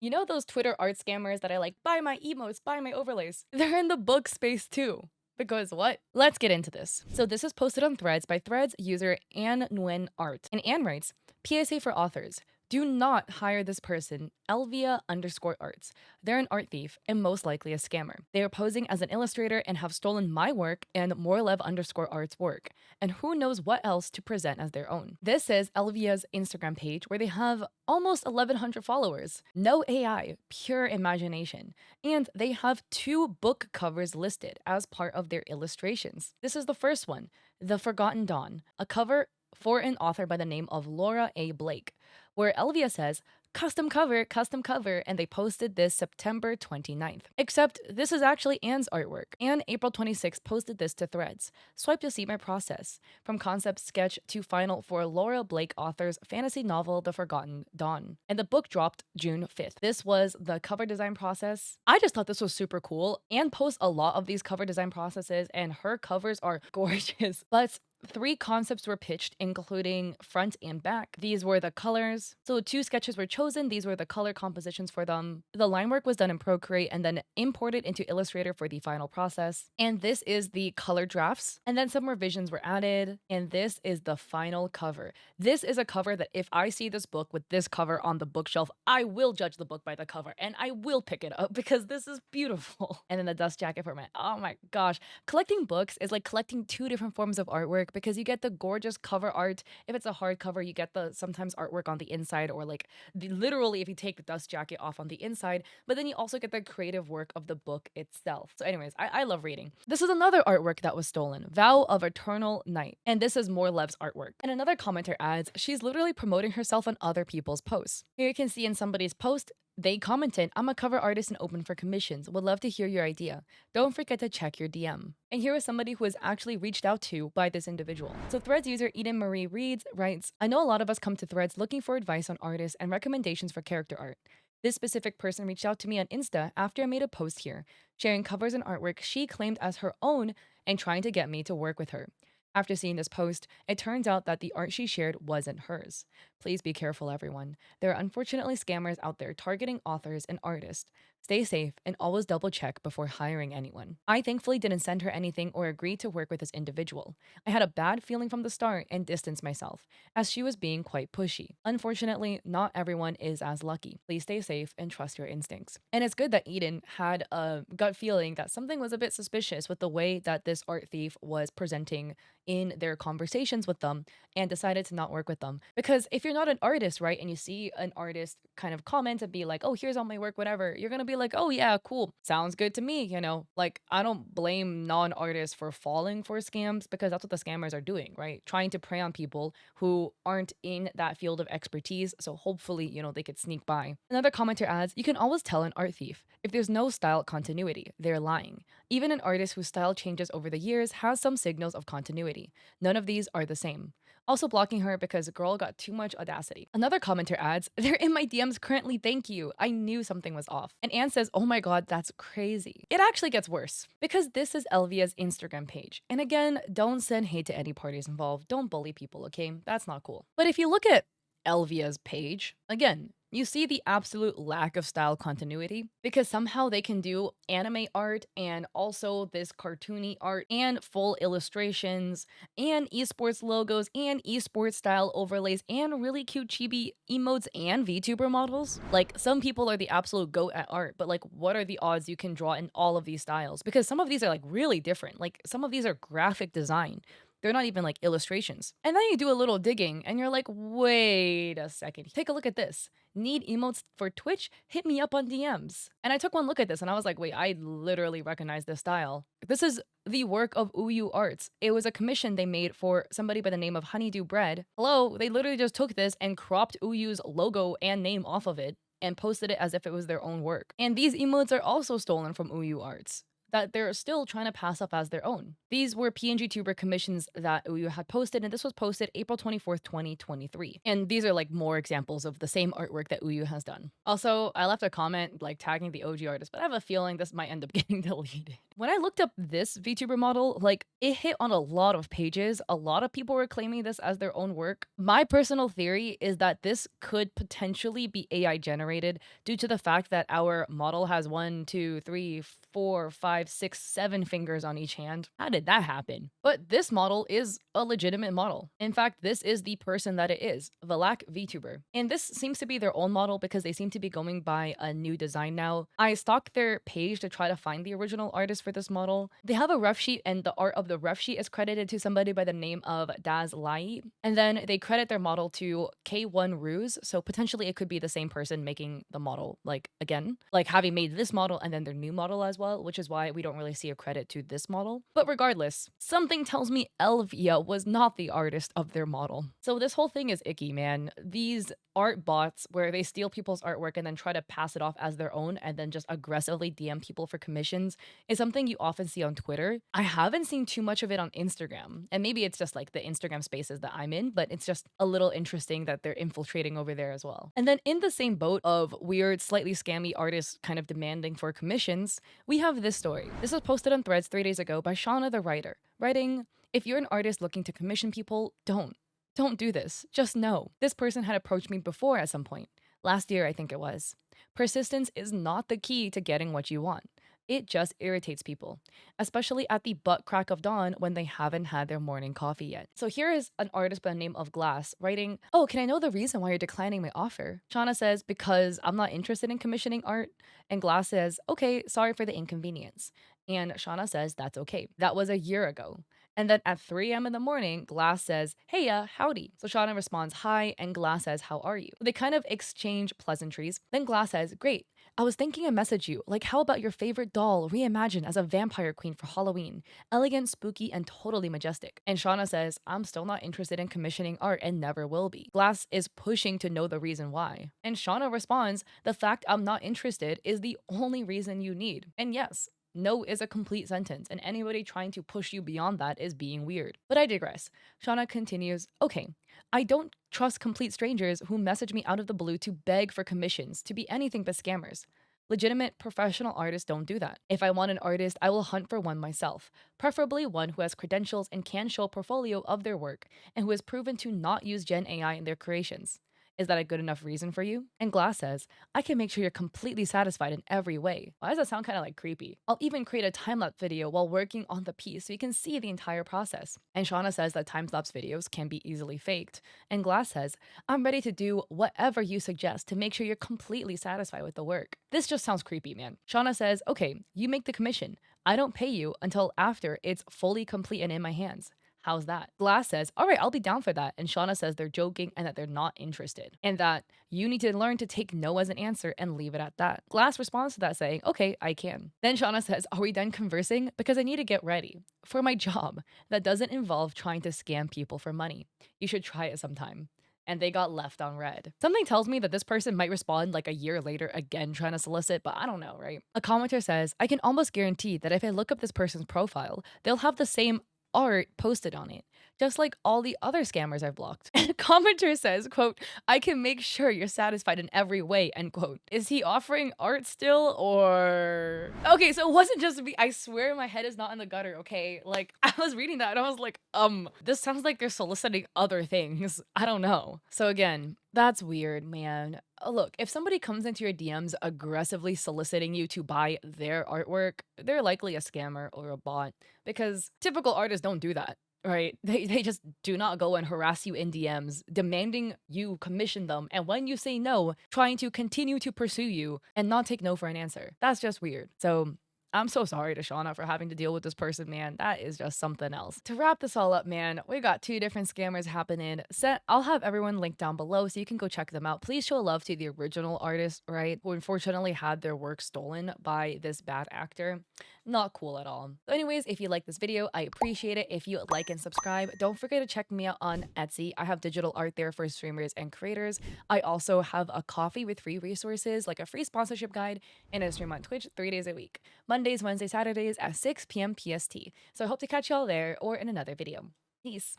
You know those Twitter art scammers that are like, buy my emotes, buy my overlays? They're in the book space too. Because what? Let's get into this. So this is posted on Threads by Threads user Ann Nguyen Art. And Ann writes, PSA for authors. Do not hire this person, Elvia_arts. They're an art thief and most likely a scammer. They are posing as an illustrator and have stolen my work and Morlev_arts work. And who knows what else to present as their own. This is Elvia's Instagram page where they have almost 1,100 followers. No AI, pure imagination. And they have 2 book covers listed as part of their illustrations. This is the first one, The Forgotten Dawn, a cover for an author by the name of Laura A. Blake, where Elvia says, custom cover, and they posted this September 29th. Except this is actually Anne's artwork. Anne, April 26th, posted this to Threads. Swipe to see my process. From concept sketch to final for Laura Blake author's fantasy novel, The Forgotten Dawn. And the book dropped June 5th. This was the cover design process. I just thought this was super cool. Anne posts a lot of these cover design processes, and her covers are gorgeous. But 3 concepts were pitched, including front and back. These were the colors. So 2 sketches were chosen. These were the color compositions for them. The line work was done in Procreate and then imported into Illustrator for the final process. And this is the color drafts. And then some revisions were added. And this is the final cover. This is a cover that if I see this book with this cover on the bookshelf, I will judge the book by the cover and I will pick it up because this is beautiful. And then the dust jacket format. Oh my gosh. Collecting books is like collecting 2 different forms of artwork because you get the gorgeous cover art. If it's a hardcover, you get the sometimes artwork on the inside, or like literally if you take the dust jacket off on the inside, but then you also get the creative work of the book itself. So anyways, I love reading. This is another artwork that was stolen, Vow of Eternal Night. And this is more Lev's artwork. And another commenter adds, she's literally promoting herself on other people's posts. Here you can see in somebody's post, they commented, I'm a cover artist and open for commissions. Would love to hear your idea. Don't forget to check your DM. And here is somebody who was actually reached out to by this individual. So Threads user Eden Marie Reeds writes, I know a lot of us come to Threads looking for advice on artists and recommendations for character art. This specific person reached out to me on Insta after I made a post here, sharing covers and artwork she claimed as her own and trying to get me to work with her. After seeing this post, it turns out that the art she shared wasn't hers. Please be careful, everyone. There are unfortunately scammers out there targeting authors and artists. Stay safe and always double check before hiring anyone. I thankfully didn't send her anything or agree to work with this individual. I had a bad feeling from the start and distanced myself, as she was being quite pushy. Unfortunately, not everyone is as lucky. Please stay safe and trust your instincts. And it's good that Eden had a gut feeling that something was a bit suspicious with the way that this art thief was presenting in their conversations with them and decided to not work with them. Because if you're not an artist, right, and you see an artist kind of comment and be like, oh, here's all my work, whatever, you're gonna be like, oh yeah, cool, sounds good to me, you know? Like, I don't blame non-artists for falling for scams because that's what the scammers are doing, right? Trying to prey on people who aren't in that field of expertise, so hopefully, you know, they could sneak by. Another commenter adds, you can always tell an art thief. If there's no style continuity, they're lying. Even an artist whose style changes over the years has some signals of continuity. None of these are the same. Also blocking her because the girl got too much audacity. Another commenter adds, they're in my DMs currently, thank you. I knew something was off. And Anne says, oh my god, that's crazy. It actually gets worse because this is Elvia's Instagram page. And again, don't send hate to any parties involved. Don't bully people, okay? That's not cool. But if you look at Elvia's page, again, you see the absolute lack of style continuity because somehow they can do anime art and also this cartoony art and full illustrations and esports logos and esports style overlays and really cute chibi emotes and VTuber models. Like, some people are the absolute goat at art, but like, what are the odds you can draw in all of these styles? Because some of these are like really different. Like, some of these are graphic design. They're not even like illustrations. And then you do a little digging and you're like, wait a second, take a look at this. Need emotes for Twitch? Hit me up on DMs. And I took one look at this and I was like, wait, I literally recognize this style. This is the work of Uyu Arts. It was a commission they made for somebody by the name of Honeydew Bread. Hello, they literally just took this and cropped Uyu's logo and name off of it and posted it as if it was their own work. And these emotes are also stolen from Uyu Arts. that they're still trying to pass off as their own. These were PNG tuber commissions that Uyu had posted, and this was posted April 24th, 2023. And these are like more examples of the same artwork that Uyu has done. Also, I left a comment like tagging the OG artist, but I have a feeling this might end up getting deleted. When I looked up this VTuber model, like it hit on a lot of pages. A lot of people were claiming this as their own work. My personal theory is that this could potentially be AI generated due to the fact that our model has 1, 2, 3, 4, 5, 6, 7 fingers on each hand. How did that happen? But this model is a legitimate model. In fact, this is the person that it is, Valak VTuber. And this seems to be their own model because they seem to be going by a new design now. I stalked their page to try to find the original artist for this model. They have a rough sheet, and the art of the rough sheet is credited to somebody by the name of Daz Lai. And then they credit their model to K1 Ruse, so potentially it could be the same person making the model, like again, like having made this model and then their new model as well, which is why we don't really see a credit to this model. But regardless, something tells me Elvia was not the artist of their model. So this whole thing is icky, man. These art bots where they steal people's artwork and then try to pass it off as their own and then just aggressively DM people for commissions is something you often see on Twitter. I haven't seen too much of it on Instagram, and maybe it's just like the Instagram spaces that I'm in, but it's just a little interesting that they're infiltrating over there as well. And then in the same boat of weird, slightly scammy artists kind of demanding for commissions, we have this story. This was posted on Threads 3 days ago by Shauna the writer, writing, "If you're an artist looking to commission people, don't do this. Just know. This person had approached me before at some point. Last year, I think it was. Persistence is not the key to getting what you want. It just irritates people, especially at the butt crack of dawn when they haven't had their morning coffee yet." So here is an artist by the name of Glass writing, "Oh, can I know the reason why you're declining my offer?" Shauna says, "Because I'm not interested in commissioning art." And Glass says, "Okay, sorry for the inconvenience." And Shauna says, "That's okay. That was a year ago." And then at 3 a.m. in the morning, Glass says, "Hey, howdy." So Shauna responds, "Hi," and Glass says, "How are you?" They kind of exchange pleasantries. Then Glass says, "Great. I was thinking I message you. Like, how about your favorite doll reimagined as a vampire queen for Halloween? Elegant, spooky, and totally majestic." And Shauna says, "I'm still not interested in commissioning art and never will be." Glass is pushing to know the reason why. And Shauna responds, "The fact I'm not interested is the only reason you need." And yes, no is a complete sentence, and anybody trying to push you beyond that is being weird. But I digress. Shauna continues, "Okay, I don't trust complete strangers who message me out of the blue to beg for commissions to be anything but scammers. Legitimate professional artists don't do that. If I want an artist, I will hunt for one myself, preferably one who has credentials and can show a portfolio of their work and who has proven to not use Gen AI in their creations. Is that a good enough reason for you?" And Glass says, "I can make sure you're completely satisfied in every way." Why does that sound kind of like creepy? "I'll even create a time-lapse video while working on the piece so you can see the entire process." And Shauna says that time-lapse videos can be easily faked. And Glass says, "I'm ready to do whatever you suggest to make sure you're completely satisfied with the work." This just sounds creepy, man. Shauna says, "Okay, you make the commission. I don't pay you until after it's fully complete and in my hands. How's that?" Glass says, "All right, I'll be down for that." And Shauna says they're joking and that they're not interested. And that you need to learn to take no as an answer and leave it at that. Glass responds to that saying, "Okay, I can." Then Shauna says, "Are we done conversing? Because I need to get ready for my job that doesn't involve trying to scam people for money. You should try it sometime." And they got left on red. Something tells me that this person might respond like a year later again trying to solicit, but I don't know, right? A commenter says, "I can almost guarantee that if I look up this person's profile, they'll have the same art posted on it, just like all the other scammers I've blocked." And a commenter says, quote, "I can make sure you're satisfied in every way," end quote. Is he offering art still, or... Okay, so it wasn't just me. I swear my head is not in the gutter, okay? Like, I was reading that and I was like, this sounds like they're soliciting other things. I don't know. So again, that's weird, man. Look, if somebody comes into your DMs aggressively soliciting you to buy their artwork, they're likely a scammer or a bot, because typical artists don't do that, right? They just do not go and harass you in DMs, demanding you commission them, and when you say no, trying to continue to pursue you and not take no for an answer. That's just weird. So I'm so sorry to Shauna for having to deal with this person, man. That is just something else. To wrap this all up, man, we got 2 different scammers happening. I'll have everyone linked down below so you can go check them out. Please show love to the original artist, right, who unfortunately had their work stolen by this bad actor. Not cool at all. So anyways, if you like this video, I appreciate it. If you like and subscribe, don't forget to check me out on Etsy. I have digital art there for streamers and creators. I also have a coffee with free resources, like a free sponsorship guide, and a stream on Twitch 3 days a week. Monday Mondays, Wednesdays, Saturdays at 6 p.m. PST. So I hope to catch y'all there or in another video. Peace.